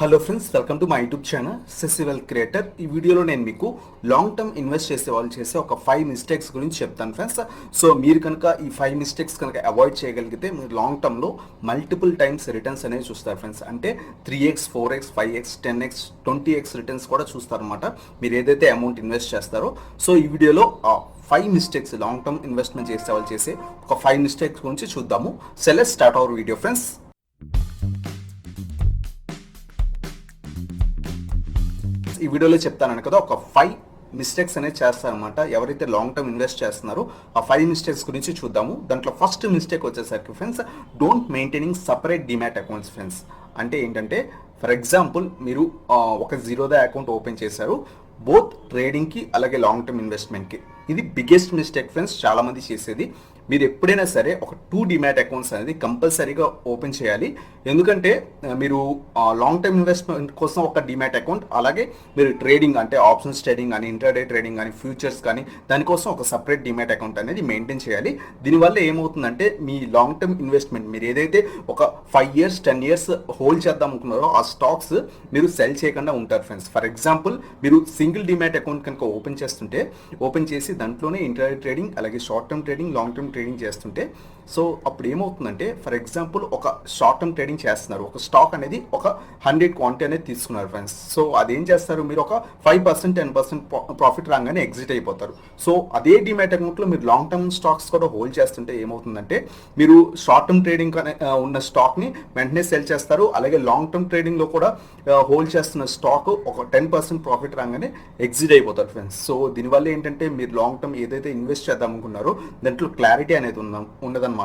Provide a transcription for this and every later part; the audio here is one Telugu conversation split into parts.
Hello friends, welcome to my YouTube channel సెసి వెల్త్ క్రియేటర్. ఈ వీడియోలో నేను మీకు లాంగ్ టర్మ్ ఇన్వెస్ట్ చేసే వాళ్ళు చేసే ఒక 5 మిస్టేక్స్ గురించి చెప్తాను ఫ్రెండ్స్. సో మీరు కనుక ఈ 5 మిస్టేక్స్ కనుక అవాయిడ్ చేయగలిగితే మీరు లాంగ్ టర్మ్లో మల్టిపుల్ టైమ్స్ రిటర్న్స్ అనేవి చూస్తారు ఫ్రెండ్స్. అంటే 3x 4x 5x 10x 20x returns కూడా చూస్తారు అనమాట మీరు ఏదైతే అమౌంట్ ఇన్వెస్ట్ చేస్తారో. సో ఈ వీడియోలో 5 మిస్టేక్స్ లాంగ్ టర్మ్ ఇన్వెస్ట్మెంట్ చేసే వాళ్ళు చేసే ఒక 5 మిస్టేక్స్ గురించి చూద్దాము. So let's start our video friends. ఈ వీడియోలో చెప్తాను కదా, ఒక 5 మిస్టేక్స్ అనేది చేస్తారనమాట ఎవరైతే లాంగ్ టర్మ్ ఇన్వెస్ట్ చేస్తున్నారో. ఆ 5 మిస్టేక్స్ గురించి చూద్దాము. దాంట్లో ఫస్ట్ మిస్టేక్ వచ్చేసరికి friends, don't maintaining separate demat accounts friends. అంటే ఏంటంటే, ఫర్ ఎగ్జాంపుల్ మీరు ఒక జీరోదా అకౌంట్ ఓపెన్ చేశారు, బోత్ ట్రేడింగ్కి అలాగే లాంగ్ టర్మ్ ఇన్వెస్ట్మెంట్కి. ఇది బిగ్గెస్ట్ మిస్టేక్ ఫ్రెండ్స్, చాలామంది చేసేది. మీరు ఎప్పుడైనా సరే ఒక 2 డిమాట్ అకౌంట్స్ అనేది కంపల్సరీగా ఓపెన్ చేయాలి. ఎందుకంటే మీరు లాంగ్ టర్మ్ ఇన్వెస్ట్మెంట్ కోసం ఒక డిమాట్ అకౌంట్, అలాగే మీరు ట్రేడింగ్ అంటే ఆప్షన్స్ ట్రేడింగ్ కానీ ఇంటర్డే ట్రేడింగ్ కానీ ఫ్యూచర్స్ కానీ దానికోసం ఒక సపరేట్ డిమాట్ అకౌంట్ అనేది మెయింటైన్ చేయాలి. దీనివల్ల ఏమవుతుందంటే మీ లాంగ్ టర్మ్ ఇన్వెస్ట్మెంట్ మీరు ఏదైతే ఒక 5 years 10 years హోల్డ్ చేద్దాం అనుకున్నారో ఆ స్టాక్స్ మీరు సెల్ చేయకుండా ఉంటారు ఫ్రెండ్స్. ఫర్ ఎగ్జాంపుల్ మీరు సింగిల్ డిమాట్ అకౌంట్ కనుక ఓపెన్ చేసి దాంట్లోనే ఇంటర్డే ట్రేడింగ్ అలాగే short term trading long term trading చేస్తుంటే, సో అప్పుడు ఏమవుతుందంటే, ఫర్ ఎగ్జాంపుల్ ఒక షార్ట్ టర్మ్ ట్రేడింగ్ చేస్తున్నారు, ఒక స్టాక్ అనేది ఒక 100 క్వాంటిటీ అనేది తీసుకున్నారు ఫ్రెండ్స్. సో అదేం చేస్తారు, మీరు ఒక 5% 10% ప్రాఫిట్ రాగానే ఎగ్జిట్ అయిపోతారు. సో అదే డిమాట్ అకౌంట్లో మీరు లాంగ్ టర్మ్ స్టాక్స్ కూడా హోల్డ్ చేస్తుంటే ఏమవుతుందంటే, మీరు షార్ట్ టర్మ్ ట్రేడింగ్ ఉన్న స్టాక్ని వెంటనే సెల్ చేస్తారు, అలాగే లాంగ్ టర్మ్ ట్రేడింగ్లో కూడా హోల్డ్ చేస్తున్న స్టాక్ ఒక 10% ప్రాఫిట్ రాగానే ఎగ్జిట్ అయిపోతారు ఫ్రెండ్స్. సో దీనివల్ల ఏంటంటే, మీరు లాంగ్ టర్మ్ ఏదైతే ఇన్వెస్ట్ చేద్దాం అనుకున్నారో దాంట్లో క్లారిటీ అనేది ఉండదన్నమాట.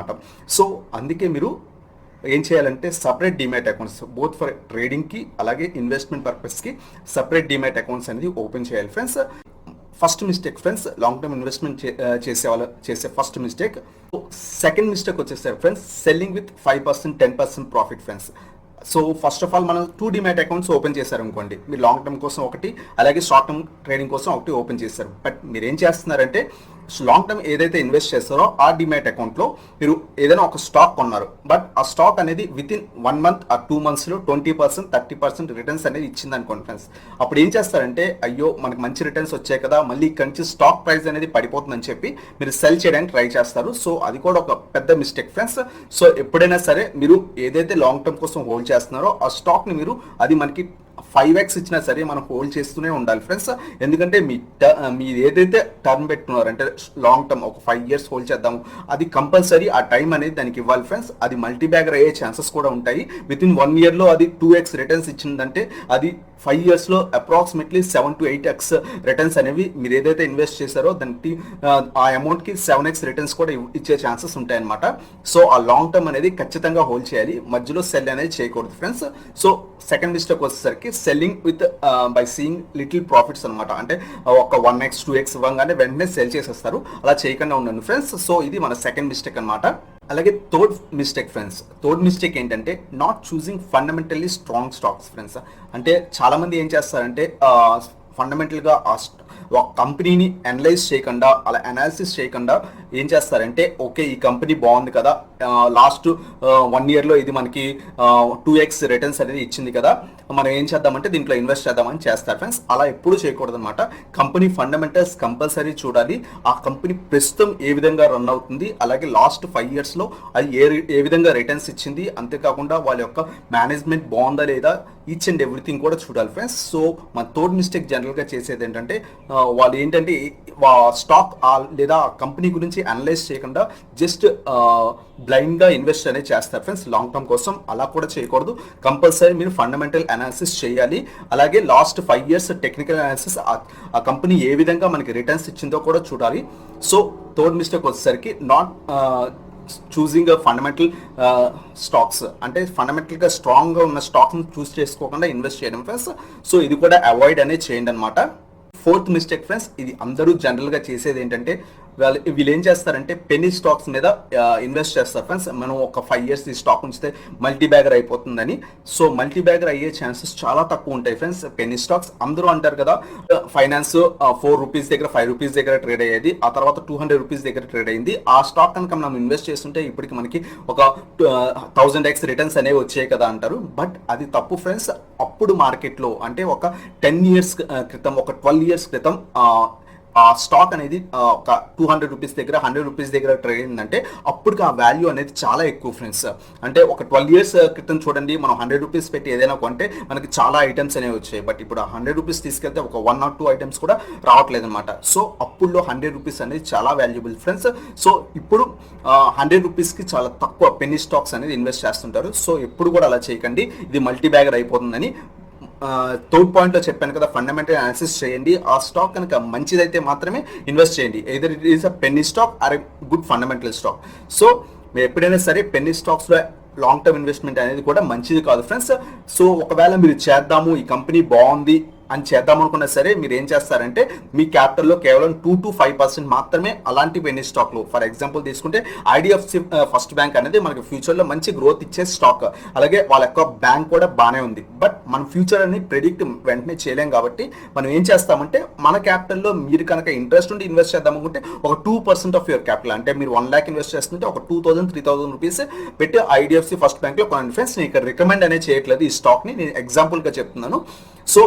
సో అందుకే మీరు ఏం చేయాలంటే, separate demat accounts both for ట్రేడింగ్కి అలాగే ఇన్వెస్ట్మెంట్ పర్పస్కి సపరేట్ డిమాట్ అకౌంట్స్ అనేది ఓపెన్ చేయాలి friends. First mistake friends, long term investment చేసే ఫస్ట్ మిస్టేక్. సెకండ్ మిస్టేక్ వచ్చేసరికి friends, selling with 5% 10% profit friends. So first of all మనం 2 డిమాట్ అకౌంట్స్ ఓపెన్ చేశారు అనుకోండి, మీరు లాంగ్ టర్మ్ కోసం ఒకటి అలాగే షార్ట్ టర్మ్ ట్రేడింగ్ కోసం ఒకటి ఓపెన్ చేశారు. బట్ మీరు ఏం చేస్తున్నారంటే, లాంగ్ టర్మ్ ఏదైతే ఇన్వెస్ట్ చేస్తారో ఆ డిమాట్ అకౌంట్లో మీరు ఏదైనా ఒక స్టాక్ కొన్నారు, బట్ ఆ స్టాక్ అనేది విత్ ఇన్ 1 month ఆ 2 monthsలో 20% 30% రిటర్న్స్ అనేది ఇచ్చింది అనుకోండి ఫ్రెండ్స్. అప్పుడు ఏం చేస్తారంటే, అయ్యో మనకు మంచి రిటర్న్స్ వచ్చాయి కదా, మళ్ళీ ఇక్కడి నుంచి స్టాక్ ప్రైస్ అనేది పడిపోతుందని చెప్పి మీరు సెల్ చేయడానికి ట్రై చేస్తారు. సో అది కూడా ఒక పెద్ద మిస్టేక్ ఫ్రెండ్స్. సో ఎప్పుడైనా సరే మీరు ఏదైతే లాంగ్ టర్మ్ కోసం హోల్డ్ చేస్తున్నారో ఆ స్టాక్ని మీరు, అది మనకి 5x ఇచ్చినా సరే మనం హోల్డ్ చేస్తూనే ఉండాలి ఫ్రెండ్స్. ఎందుకంటే మీరు ఏదైతే టర్మ్ పెట్టుకున్నారు అంటే లాంగ్ టర్మ్ ఒక 5 years హోల్డ్ చేద్దాము, అది కంపల్సరీ ఆ టైం అనేది దానికి ఇవ్వాలి ఫ్రెండ్స్. అది మల్టీబ్యాగర్ అయ్యే ఛాన్సెస్ కూడా ఉంటాయి. విత్ ఇన్ 1 yearలో అది 2x రిటర్న్స్ ఇచ్చిందంటే, అది 5 yearsలో అప్రాక్సిమేట్లీ 7 to 8x రిటర్న్స్ అనేవి మీరు ఏదైతే ఇన్వెస్ట్ చేశారో దానికి ఆ అమౌంట్కి 7x రిటర్న్స్ కూడా ఇచ్చే ఛాన్సెస్ ఉంటాయన్నమాట. సో ఆ లాంగ్ టర్మ్ అనేది ఖచ్చితంగా హోల్డ్ చేయాలి, మధ్యలో సెల్ అనేది చేయకూడదు ఫ్రెండ్స్. సో సెకండ్ మిస్టేక్ వచ్చేసరికి selling with by seeing little profits అనమాట. అంటే ఒక 1x 2x ఇవ్వగానే వెంటనే సెల్ చేసేస్తారు, అలా చేయకుండా ఉండండి ఫ్రెండ్స్. సో ఇది మన సెకండ్ మిస్టేక్ అనమాట. అలాగే థర్డ్ మిస్టేక్ ఏంటంటే, not choosing fundamentally strong stocks friends. అంటే చాలామంది ఏం చేస్తారంటే, ఫండమెంటల్గా ఒక కంపెనీని అనలైజ్ చేయకుండా, అలా అనాలిసిస్ చేయకుండా ఏం చేస్తారంటే, ఓకే ఈ కంపెనీ బాగుంది కదా, లాస్ట్ 1 yearలో ఇది మనకి 2x రిటర్న్స్ అనేది ఇచ్చింది కదా, మనం ఏం చేద్దామంటే దీంట్లో ఇన్వెస్ట్ చేద్దామని చేస్తారు ఫ్రెండ్స్. అలా ఎప్పుడు చేయకూడదు అనమాట. కంపెనీ ఫండమెంటల్స్ కంపల్సరీ చూడాలి. ఆ కంపెనీ ప్రస్తుతం ఏ విధంగా రన్ అవుతుంది, అలాగే లాస్ట్ 5 yearsలో అది ఏ విధంగా రిటర్న్స్ ఇచ్చింది, అంతేకాకుండా వాళ్ళ యొక్క మేనేజ్మెంట్ బాగుందా లేదా, ఈచ్ అండ్ ఎవ్రీథింగ్ కూడా చూడాలి ఫ్రెండ్స్. సో మన థర్డ్ మిస్టేక్ జనరల్గా చేసేది ఏంటంటే, వాళ్ళు ఏంటంటే స్టాక్ లేదా కంపెనీ గురించి అనలైజ్ చేయకుండా జస్ట్ బ్లైండ్గా ఇన్వెస్ట్ అనేది చేస్తారు ఫ్రెండ్స్ లాంగ్ టర్మ్ కోసం. అలా కూడా చేయకూడదు. కంపల్సరీ మీరు ఫండమెంటల్ అనాలిసిస్ చేయాలి. అలాగే లాస్ట్ 5 years టెక్నికల్ అనాలిసిస్, ఆ కంపెనీ ఏ విధంగా మనకి రిటర్న్స్ ఇచ్చిందో కూడా చూడాలి. సో థర్డ్ మిస్టేక్ వచ్చేసరికి నాట్ చూసింగ్ ఫండమెంటల్ స్టాక్స్, అంటే ఫండమెంటల్గా స్ట్రాంగ్గా ఉన్న స్టాక్స్ని చూస్ చేసుకోకుండా ఇన్వెస్ట్ చేయడం ఫ్రెండ్స్. సో ఇది కూడా అవాయిడ్ అనేది చేయండి అనమాట. ఫోర్త్ మిస్టేక్ ఫ్రెండ్స్, ఇది అందరూ జనరల్గా చేసేది ఏంటంటే, వీళ్ళు ఏం చేస్తారంటే పెన్నీ స్టాక్స్ మీద ఇన్వెస్ట్ చేస్తారు ఫ్రెండ్స్. మనం ఒక 5 years ఈ స్టాక్ ఉంచితే మల్టీ బ్యాగర్ అయిపోతుందని. సో మల్టీ బ్యాగర్ అయ్యే ఛాన్సెస్ చాలా తక్కువ ఉంటాయి ఫ్రెండ్స్ పెన్నీ స్టాక్స్. అందరూ అంటారు కదా, ఫైనాన్స్ 4 rupees దగ్గర 5 rupees దగ్గర ట్రేడ్ అయ్యేది, ఆ తర్వాత 200 rupees దగ్గర ట్రేడ్ అయింది. ఆ స్టాక్ కనుక మనం ఇన్వెస్ట్ చేస్తుంటే ఇప్పటికి మనకి ఒక 1000x రిటర్న్స్ అనేవి వచ్చాయి కదా అంటారు. బట్ అది తప్పు ఫ్రెండ్స్. అప్పుడు మార్కెట్లో అంటే ఒక 10 ఇయర్స్ క్రితం, ఒక 12 ఇయర్స్ క్రితం ఆ స్టాక్ అనేది ఒక 200 రూపీస్ దగ్గర, 100 రూపీస్ దగ్గర ట్రేడ్ అయిందంటే అప్పటికి ఆ వాల్యూ అనేది చాలా ఎక్కువ ఫ్రెండ్స్. అంటే ఒక 12 ఇయర్స్ క్రితం చూడండి, మనం 100 రూపీస్ పెట్టి ఏదైనా కొంటే మనకి చాలా ఐటమ్స్ అనేవి వచ్చాయి. బట్ ఇప్పుడు ఆ 100 రూపీస్ తీసుకెళ్తే ఒక 1 or 2 ఐటమ్స్ కూడా రావట్లేదు అనమాట. సో అప్పుడులో 100 రూపీస్ అనేది చాలా వాల్యుబుల్ ఫ్రెండ్స్. సో ఇప్పుడు 100 రూపీస్కి చాలా తక్కువ పెన్నీ స్టాక్స్ అనేది ఇన్వెస్ట్ చేస్తుంటారు. సో ఎప్పుడు కూడా అలా చేయకండి, ఇది మల్టీ బ్యాగర్ అయిపోతుందని. థర్డ్ పాయింట్లో చెప్పాను కదా, ఫండమెంటల్ అనాలిసిస్ చేయండి. ఆ స్టాక్ కనుక మంచిదైతే మాత్రమే ఇన్వెస్ట్ చేయండి. Either it is a penny stock or a good fundamental stock. So మీరు ఎప్పుడైనా సరే పెన్నీ స్టాక్స్లో లాంగ్ టర్మ్ ఇన్వెస్ట్మెంట్ అనేది కూడా మంచిది కాదు ఫ్రెండ్స్. సో ఒకవేళ మీరు చేద్దాము, ఈ కంపెనీ బాగుంది అని చేద్దాం అనుకున్నా సరే మీరు ఏం చేస్తారంటే మీ క్యాపిటల్లో కేవలం 2 to 5% మాత్రమే అలాంటి పెన్నీ స్టాక్లు. ఫర్ ఎగ్జాంపుల్ తీసుకుంటే ఐడిఎఫ్సి ఫస్ట్ బ్యాంక్ అనేది మనకి ఫ్యూచర్లో మంచి గ్రోత్ ఇచ్చే స్టాక్, అలాగే వాళ్ళ యొక్క బ్యాంక్ కూడా బాగానే ఉంది. బట్ మన ఫ్యూచర్ అని ప్రెడిక్ట్ వెంటనే చేయలేం కాబట్టి మనం ఏం చేస్తామంటే మన క్యాపిటల్లో మీరు కనుక ఇంట్రెస్ట్ ఉండి ఇన్వెస్ట్ చేద్దాం అనుకుంటే ఒక 2% ఆఫ్ యువర్ క్యాపిటల్, అంటే మీరు 1 lakh ఇన్వెస్ట్ చేస్తుంటే ఒక 2000-3000 రూపీస్ పెట్టి ఐడిఎఫ్సి ఫస్ట్ బ్యాంక్లో కొనండి ఫ్రెండ్స్. నేను ఇక్కడ రికమెండ్ అనేది చేయట్లేదు, ఈ స్టాక్ని నేను ఎగ్జాంపుల్గా చెప్తున్నాను. సో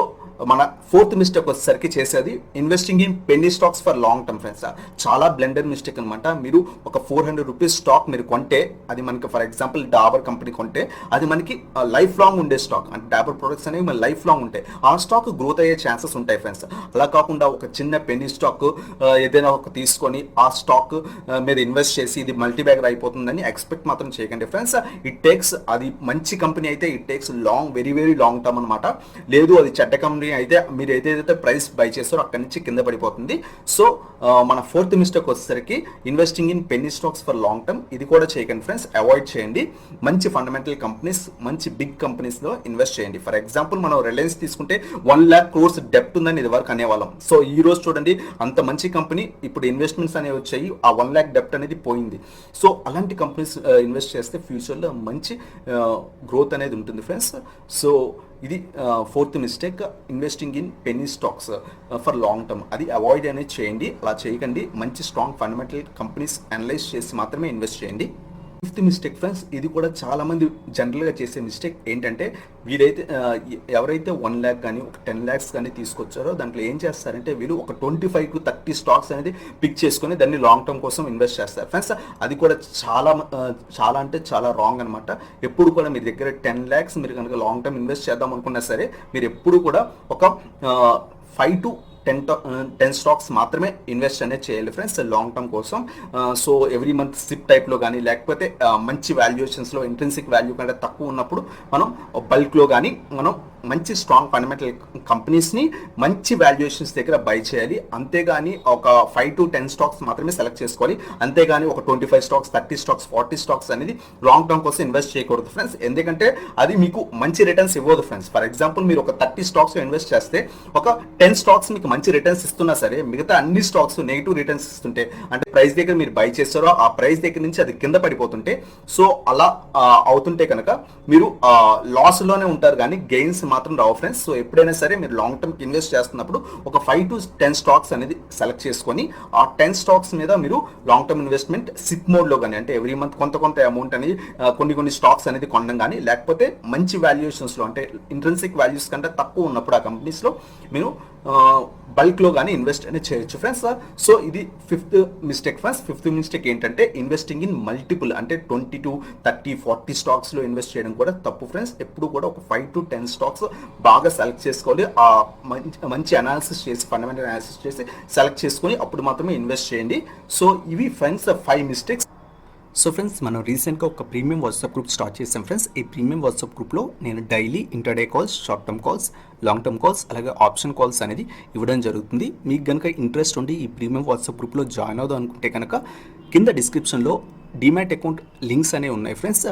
మన ఫోర్త్ మిస్టేక్ వచ్చేసరికి చేసేది investing in Penney stocks for long term friends. చాలా బ్లెండర్ మిస్టేక్ అనమాట. మీరు ఒక 400 రూపీస్ స్టాక్ మీరు కొంటే, అది మనకి ఫర్ ఎగ్జాంపుల్ డాబర్ కంపెనీ కొంటే అది మనకి లైఫ్ లాంగ్ ఉండే స్టాక్, అంటే డాబర్ ప్రొడక్ట్స్ అనేవి మన లైఫ్ లాంగ్ ఉంటాయి. ఆ స్టాక్ గ్రోత్ అయ్యే ఛాన్సెస్ ఉంటాయి ఫ్రెండ్స్. అలా కాకుండా ఒక చిన్న పెన్నీ స్టాక్ ఏదైనా ఒక తీసుకొని ఆ స్టాక్ మీద ఇన్వెస్ట్ చేసి ఇది మల్టీ బ్యాగర్ అయిపోతుందని ఎక్స్పెక్ట్ మాత్రం చేయకండి ఫ్రెండ్స్. ఇట్ టేక్స్, అది మంచి కంపెనీ అయితే it takes long, very very long term అనమాట. లేదు అది చెడ్డ కంపెనీ అయితే మీరు ఏదైతే ప్రైస్ బై చేస్తారో అక్కడి నుంచి కింద పడిపోతుంది. సో మన ఫోర్త్ మిస్టేక్ వచ్చేసరికి investing in Penney stocks for long term. ఇది కూడా చేయకండి ఫ్రెండ్స్, అవాయిడ్ చేయండి. మంచి ఫండమెంటల్ కంపెనీస్, మంచి బిగ్ కంపెనీస్లో ఇన్వెస్ట్ చేయండి. ఫర్ ఎగ్జాంపుల్ మనం రిలయన్స్ తీసుకుంటే 1 lakh crores డెప్ట్ ఉందని ఇది వరకు అనేవాళ్ళం. సో ఈ రోజు చూడండి అంత మంచి కంపెనీ, ఇప్పుడు ఇన్వెస్ట్మెంట్స్ అనేవి వచ్చాయి, ఆ 1 lakh డెప్ట్ అనేది పోయింది. సో అలాంటి కంపెనీస్ ఇన్వెస్ట్ చేస్తే ఫ్యూచర్లో మంచి గ్రోత్ అనేది ఉంటుంది ఫ్రెండ్స్. సో ఇది fourth mistake, investing in Penney stocks for long term. అది అవాయిడ్ అనేది చేయండి, అలా చేయకండి. మంచి స్ట్రాంగ్ ఫండమెంటల్ కంపెనీస్ అనలైజ్ చేసి మాత్రమే ఇన్వెస్ట్ చేయండి. ఫిఫ్త్ మిస్టేక్ ఫ్రెండ్స్, ఇది కూడా చాలామంది జనరల్గా చేసే మిస్టేక్ ఏంటంటే, వీరైతే ఎవరైతే 1 lakh కానీ ఒక 10 lakhs కానీ తీసుకొచ్చారో దాంట్లో ఏం చేస్తారంటే వీళ్ళు ఒక 25 to 30 స్టాక్స్ అనేది పిక్ చేసుకొని దాన్ని లాంగ్ టర్మ్ కోసం ఇన్వెస్ట్ చేస్తారు ఫ్రెండ్స్. అది కూడా చాలా అంటే చాలా రాంగ్ అనమాట. ఎప్పుడు కూడా మీ దగ్గర 10 lakhs మీరు కనుక లాంగ్ టర్మ్ ఇన్వెస్ట్ చేద్దాం అనుకున్నా సరే మీరు ఎప్పుడు కూడా ఒక 5 to 10 స్టాక్స్ మాత్రమే ఇన్వెస్ట్ అనేది చేయాలి ఫ్రెండ్స్ లాంగ్ టర్మ్ కోసం. సో ఎవ్రీ మంత్ సిప్ టైప్లో కానీ లేకపోతే మంచి వాల్యుయేషన్స్లో ఇంట్రెన్సిక్ వాల్యూ కంటే తక్కువ ఉన్నప్పుడు మనం బల్క్లో కానీ మనం మంచి స్ట్రాంగ్ ఫండమెంటల్ కంపెనీస్ని మంచి వాల్యుయేషన్స్ దగ్గర బై చేయాలి. అంతేగాని ఒక 5 to 10 స్టాక్స్ మాత్రమే సెలెక్ట్ చేసుకోవాలి. అంతేగాని ఒక 25 స్టాక్స్, 30 స్టాక్స్, 40 స్టాక్స్ అనేది లాంగ్ టర్మ్ కోసం ఇన్వెస్ట్ చేయకూడదు ఫ్రెండ్స్. ఎందుకంటే అది మీకు మంచి రిటర్న్స్ ఇవ్వదు ఫ్రెండ్స్. ఫర్ ఎగ్జాంపుల్ మీరు ఒక 30 స్టాక్స్ ఇన్వెస్ట్ చేస్తే ఒక 10 స్టాక్స్ మీకు మంచి రిటర్న్స్ ఇస్తున్నా సరే మిగతా అన్ని స్టాక్స్ నెగిటివ్ రిటర్న్స్ ఇస్తుంటే, అంటే ప్రైస్ దగ్గర మీరు బై చేస్తారో ఆ ప్రైస్ దగ్గర నుంచి అది కింద పడిపోతుంటే, సో అలా అవుతుంటే కనుక మీరు లాస్లోనే ఉంటారు కానీ గెయిన్స్ మాత్రం రావు ఫ్రెండ్స్. సో ఎప్పుడైనా సరే మీరు లాంగ్ టర్మ్ ఇన్వెస్ట్ చేస్తున్నప్పుడు ఒక 5 to 10 స్టాక్స్ అనేది సెలెక్ట్ చేసుకొని ఆ 10 స్టాక్స్ మీద మీరు లాంగ్ టర్మ్ ఇన్వెస్ట్మెంట్ సిప్ మోడ్లో కానీ, అంటే ఎవ్రీ మంత్ కొంత అమౌంట్ అనేది కొన్ని స్టాక్స్ అనేది కొనడం కానీ, లేకపోతే మంచి వాల్యుయేషన్స్లో అంటే ఇంట్రెన్సిక్ వాల్యూస్ కంటే తక్కువ ఉన్నప్పుడు ఆ కంపెనీస్లో మీరు బల్క్లో కానీ ఇన్వెస్ట్ అనేది చేయొచ్చు ఫ్రెండ్స్. సో ఇది fifth mistake friends. Fifth mistake ఏంటంటే ఇన్వెస్టింగ్ ఇన్ మల్టిపుల్, అంటే 20 to 30, 40 స్టాక్స్లో ఇన్వెస్ట్ చేయడం కూడా తప్పు ఫ్రెండ్స్. ఎప్పుడు కూడా ఒక 5 to 10 స్టాక్స్ బాగా సెలెక్ట్ చేసుకోవాలి. ఆ మంచి అనాలిసిస్ చేసి, ఫండమెంటల్ అనాలిసిస్ చేసి సెలెక్ట్ చేసుకొని అప్పుడు మాత్రమే ఇన్వెస్ట్ చేయండి. సో ఇవి ఫ్రెండ్స్ 5 మిస్టేక్స్. సో ఫ్రెండ్స్ మనం రీసెంట్గా ఒక ప్రీమియం వాట్సాప్ గ్రూప్ స్టార్ట్ చేసాం ఫ్రెండ్స్. ఈ ప్రీమియం వాట్సాప్ గ్రూప్లో నేను daily intraday calls, short term calls, long term calls, అలాగే ఆప్షన్ కాల్స్ అనేది ఇవ్వడం జరుగుతుంది. మీకు కనుక ఇంట్రెస్ట్ ఉండి ఈ ప్రీమియం వాట్సాప్ గ్రూప్లో జాయిన్ అవుదాం అనుకుంటే కనుక కింద డిస్క్రిప్షన్లో డీమ్యాట్ అకౌంట్ లింక్స్ అనేవి ఉన్నాయి ఫ్రెండ్స్.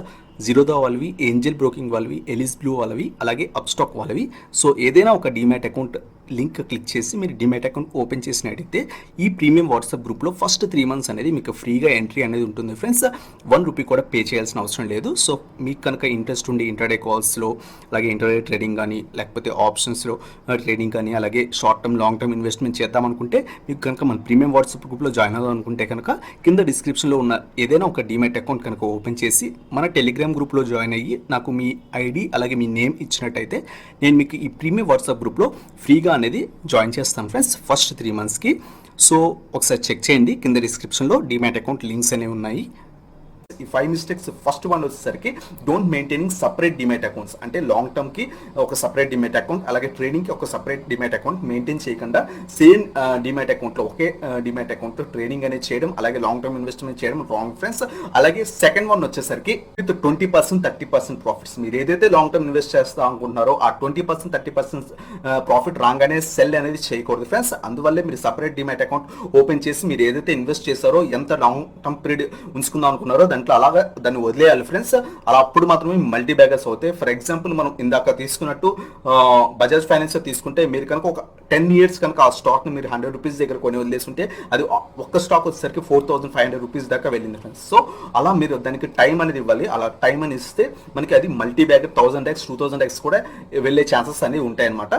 జీరోదా వాళ్ళవి, ఏంజల్ బ్రోకింగ్ వాళ్ళవి, ఎలిస్ బ్లూ వాళ్ళవి, అలాగే అప్స్టాక్ వాళ్ళవి. సో ఏదైనా ఒక డీమ్యాట్ అకౌంట్ లింక్ క్లిక్ చేసి మీరు డిమాట్ అకౌంట్ ఓపెన్ చేసినట్టయితే ఈ ప్రీమియం వాట్సాప్ గ్రూప్లో ఫస్ట్ 3 months అనేది మీకు ఫ్రీగా ఎంట్రీ అనేది ఉంటుంది ఫ్రెండ్స్. 1 రూపీ కూడా పే చేయాల్సిన అవసరం లేదు. సో మీకు కనుక ఇంట్రెస్ట్ ఉండి ఇంటర్డే కాల్స్లో అలాగే ఇంటర్డే ట్రేడింగ్ కానీ లేకపోతే ఆప్షన్స్లో ట్రేడింగ్ కానీ అలాగే short term long term investment చేద్దామనుకుంటే మీకు కనుక మన ప్రీమియం వాట్సాప్ గ్రూప్లో జాయిన్ అవ్వాలనుకుంటే కనుక కింద డిస్క్రిప్షన్లో ఉన్న ఏదైనా ఒక డిమాట్ అకౌంట్ కనుక ఓపెన్ చేసి మన టెలిగ్రామ్ గ్రూప్లో జాయిన్ అయ్యి నాకు మీ ఐడి అలాగే మీ నేమ్ ఇచ్చినట్టయితే నేను మీకు ఈ ప్రీమియం వాట్సాప్ గ్రూప్లో ఫ్రీగా అనేది జాయిన్ చేస్తాను ఫ్రెండ్స్ ఫస్ట్ 3 monthsకి. సో ఒకసారి చెక్ చేయండి, కింద డిస్క్రిప్షన్లో డిమాట్ అకౌంట్ లింక్స్ అనేవి ఉన్నాయి. ఈ 5 మిస్టేక్స్ ఫస్ట్ వన్ వచ్చేసరికి don't maintaining separate demat accounts. అంటే లాంగ్ టర్మ్కి ఒక సపరేట్ డిమాట్ అకౌంట్ అలాగే ట్రేడింగ్కి ఒక సపరేట్ డిమాట్ అకౌంట్ మెయింటైన్ చేయకుండా సేమ్ డిమాట్ అకౌంట్లో ఒకే డిమాట్ అకౌంట్లో ట్రేడింగ్ అనేది చేయడం అలాగే లాంగ్ టర్మ్ ఇన్వెస్ట్మెంట్ చేయడం రాంగ్ ఫ్రెండ్స్. అలాగే సెకండ్ వన్ వచ్చేసరికి విత్ 20% 30% ప్రాఫిట్స్. మీరు ఏదైతే లాంగ్ టర్మ్ ఇన్వెస్ట్ చేస్తా అనుకుంటున్నారో ఆ 20% 30% ప్రాఫిట్ రాగానే సెల్ అనేది చేయకూడదు ఫ్రెండ్స్. అందువల్లే మీరు సపరేట్ డిమాట్ అకౌంట్ ఓపెన్ చేసి మీరు ఏదైతే ఇన్వెస్ట్ చేస్తారో ఎంత లాంగ్ టర్మ్ పీరియడ్ ఉంచుకుందాం అనుకున్నారో దాంట్లో అలాగా దాన్ని వదిలేయాలి ఫ్రెండ్స్. అలా అప్పుడు మాత్రమే మల్టీ బ్యాగర్స్ అవుతాయి. ఫర్ ఎగ్జాంపుల్ మనం ఇందాక తీసుకున్నట్టు బజాజ్ ఫైనాన్స్ తీసుకుంటే మీరు కనుక ఒక 10 years కనుక ఆ స్టాక్ని మీరు 100 రూపీస్ దగ్గర కొని వదిలేస్తుంటే అది ఒక్క స్టాక్ వచ్చేసరికి 4500 రూపీస్ దాకా వెళ్ళింది ఫ్రెండ్స్. సో అలా మీరు దానికి టైం అనేది ఇవ్వాలి. అలా టైం అని ఇస్తే మనకి అది మల్టీ బ్యాగర్ 1000x 2000x కూడా వెళ్ళే ఛాన్సెస్ అనేవి ఉంటాయి అనమాట.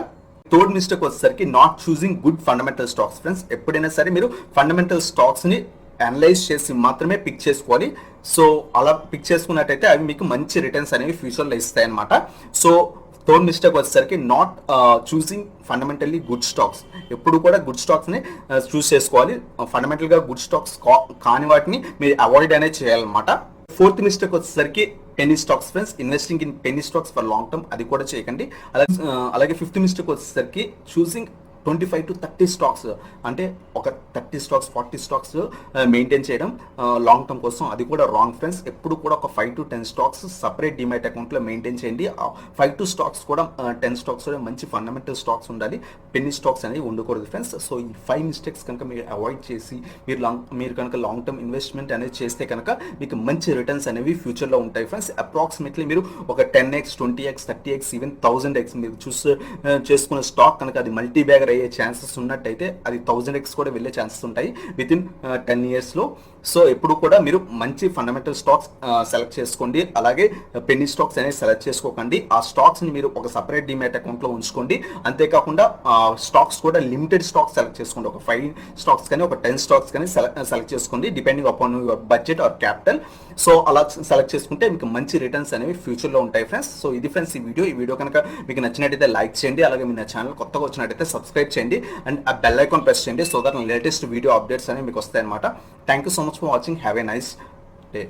థర్డ్ మిస్టేక్ వచ్చేసరికి not choosing good fundamental stocks friends. ఎప్పుడైనా సరే మీరు ఫండమెంటల్ స్టాక్స్ని అనలైజ్ చేసి మాత్రమే పిక్ చేసుకోవాలి. సో అలా పిక్ చేసుకున్నట్టయితే అవి మీకు మంచి రిటర్న్స్ అనేవి ఫ్యూచర్లో ఇస్తాయి అనమాట. సో థర్డ్ మిస్టేక్ వచ్చేసరికి not choosing fundamentally good stocks. ఎప్పుడు కూడా గుడ్ స్టాక్స్ని చూస్ చేసుకోవాలి. ఫండమెంటల్గా గుడ్ స్టాక్స్ కాని వాటిని మీరు అవాయిడ్ అనేది చేయాలన్నమాట. ఫోర్త్ మిస్టేక్ వచ్చేసరికి Penney stocks friends. Investing in Penney stocks for long term అది కూడా చేయకండి. అలాగే ఫిఫ్త్ మిస్టేక్ వచ్చేసరికి చూసింగ్ 25 to 30 స్టాక్స్. అంటే ఒక 30 స్టాక్స్ 40 స్టాక్స్ మెయింటైన్ చేయడం లాంగ్ టర్మ్ కోసం అది కూడా రాంగ్ ఫ్రెండ్స్. ఎప్పుడు కూడా ఒక 5 to 10 స్టాక్స్ సపరేట్ డిమాట్ అకౌంట్లో మెయింటైన్ చేయండి. 5 to స్టాక్స్ కూడా 10 స్టాక్స్ కూడా మంచి ఫండమెంటల్ స్టాక్స్ ఉండాలి. పెన్నీ స్టాక్స్ అనేవి ఉండకూడదు ఫ్రెండ్స్. సో ఈ 5 మిస్టేక్స్ కనుక మీరు అవాయిడ్ చేసి మీరు కనుక లాంగ్ టర్మ్ ఇన్వెస్ట్మెంట్ అనేది చేస్తే కనుక మీకు మంచి రిటర్న్స్ అనేవి ఫ్యూచర్లో ఉంటాయి ఫ్రెండ్స్. అప్రాక్సిమేట్లీ మీరు ఒక 10x 20x 30x even 1000x మీరు చేసుకున్న స్టాక్ కనుక అది మల్టీ బ్యాగర్ అయ్యే ఛాన్సెస్ ఉన్నట్టయితే అది 1000x కూడా వెళ్ళే ఛాన్సెస్ ఉంటాయి విత్ ఇన్ 10 yearsలో. సో ఎప్పుడు కూడా మీరు మంచి ఫండమెంటల్ స్టాక్స్ సెలెక్ట్ చేసుకోండి. అలాగే పెన్నీ స్టాక్స్ అనేది సెలెక్ట్ చేసుకోకండి. ఆ స్టాక్స్ని మీరు ఒక సపరేట్ డిమాట్ అకౌంట్లో ఉంచుకోండి. అంతేకాకుండా స్టాక్స్ కూడా లిమిటెడ్ స్టాక్స్ సెలెక్ట్ చేసుకోండి. ఒక 5 స్టాక్స్ కానీ ఒక 10 స్టాక్స్ కానీ సెలెక్ట్ చేసుకోండి depending upon your budget or capital. So అలా సెలెక్ట్ చేసుకుంటే మీకు మంచి రిటర్న్స్ అనేవి ఫ్యూచర్లో ఉంటాయి ఫ్రెండ్స్. సో ఇది ఫ్రెండ్స్ ఈ వీడియో కనుక మీకు నచ్చినట్టయితే లైక్ చేయండి. అలాగే మీ నా ఛానల్ కొత్తగా వచ్చినట్టయితే సబ్స్క్రైబ్ చేయండి అండ్ ఆ బెల్ ఐకాన్ ప్రెస్ చేయండి. So that latest video updates అనేవి మీకు వస్తాయి అనమాట. Thank you so much for watching. Have a nice day.